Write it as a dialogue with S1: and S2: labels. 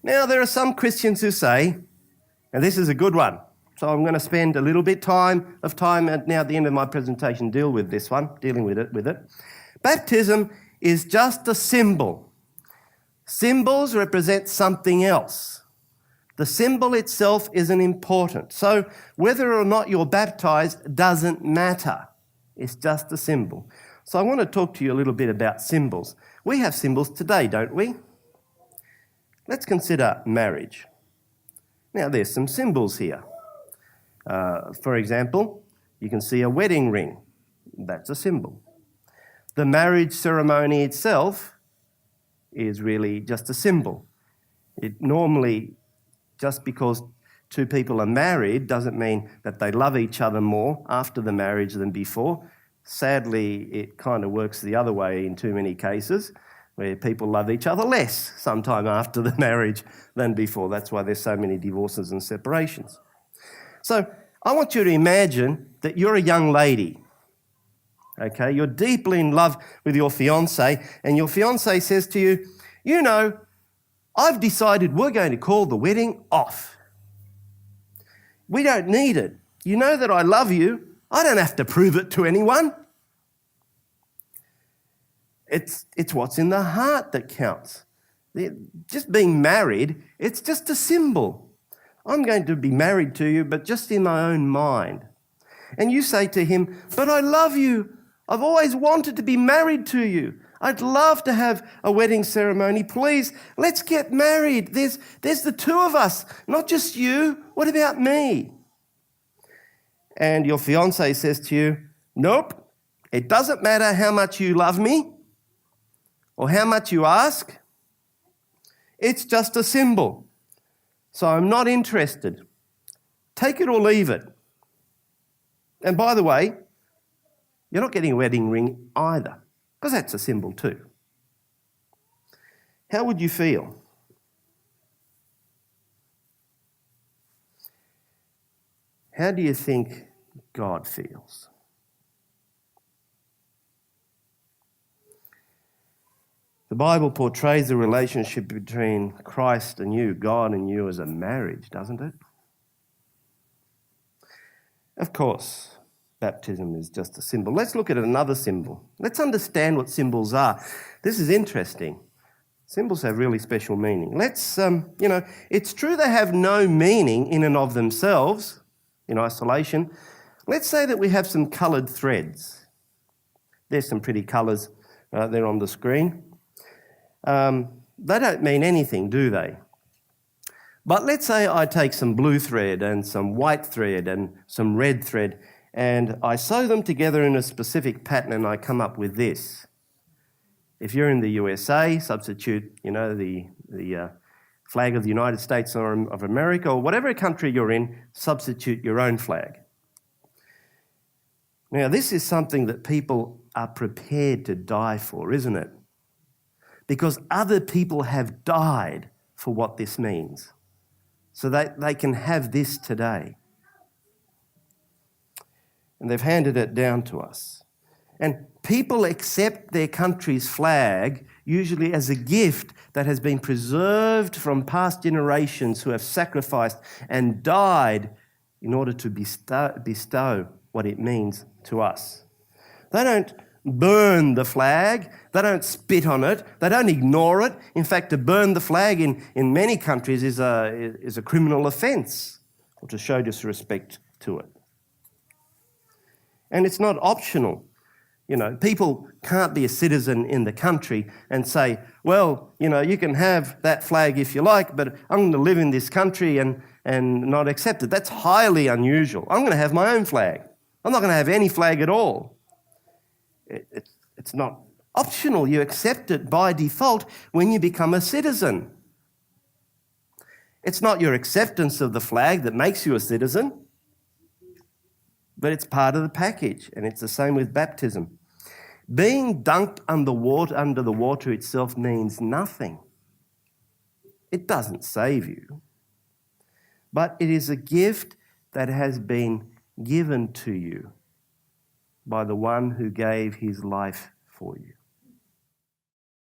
S1: Now, there are some Christians who say, and this is a good one, so I'm going to spend a little bit of time now at the end of my presentation dealing with it. Baptism is just a symbol. Symbols represent something else. The symbol itself isn't important. So whether or not you're baptized doesn't matter. It's just a symbol. So I want to talk to you a little bit about symbols. We have symbols today, don't we? Let's consider marriage. Now, there's some symbols here. For example, you can see a wedding ring. That's a symbol. The marriage ceremony itself is really just a symbol. It normally, just because two people are married doesn't mean that they love each other more after the marriage than before. Sadly, it kind of works the other way in too many cases, where people love each other less sometime after the marriage than before. That's why there's so many divorces and separations. So I want you to imagine that you're a young lady, okay? You're deeply in love with your fiancé, and your fiancé says to you, you know, I've decided we're going to call the wedding off. We don't need it. You know that I love you. I don't have to prove it to anyone. It's what's in the heart that counts. Just being married, it's just a symbol. I'm going to be married to you, but just in my own mind. And you say to him, but I love you. I've always wanted to be married to you. I'd love to have a wedding ceremony. Please, let's get married. There's the two of us, not just you. What about me? And your fiancé says to you, nope, it doesn't matter how much you love me or how much you ask. It's just a symbol. So I'm not interested. Take it or leave it. And by the way, you're not getting a wedding ring either, because that's a symbol too. How would you feel? How do you think God feels? The Bible portrays the relationship between Christ and you, God and you, as a marriage, doesn't it? Of course, baptism is just a symbol. Let's look at another symbol. Let's understand what symbols are. This is interesting. Symbols have really special meaning. It's true they have no meaning in and of themselves, in isolation. Let's say that we have some coloured threads. There's some pretty colours there on the screen. They don't mean anything, do they? But let's say I take some blue thread and some white thread and some red thread, and I sew them together in a specific pattern, and I come up with this. If you're in the USA, substitute, the flag of the United States or of America, or whatever country you're in, substitute your own flag. Now, this is something that people are prepared to die for, isn't it? Because other people have died for what this means. So they can have this today. And they've handed it down to us. And people accept their country's flag usually as a gift that has been preserved from past generations who have sacrificed and died in order to bestow what it means to us. They don't burn the flag. They don't spit on it. They don't ignore it. In fact, to burn the flag in many countries is a criminal offence, or to show disrespect to it. And it's not optional. People can't be a citizen in the country and say, well, you can have that flag if you like, but I'm going to live in this country and not accept it. That's highly unusual. I'm going to have my own flag. I'm not going to have any flag at all. It's not optional. You accept it by default when you become a citizen. It's not your acceptance of the flag that makes you a citizen, but it's part of the package, and it's the same with baptism. Being dunked under the water itself means nothing. It doesn't save you, but it is a gift that has been given to you by the one who gave his life for you.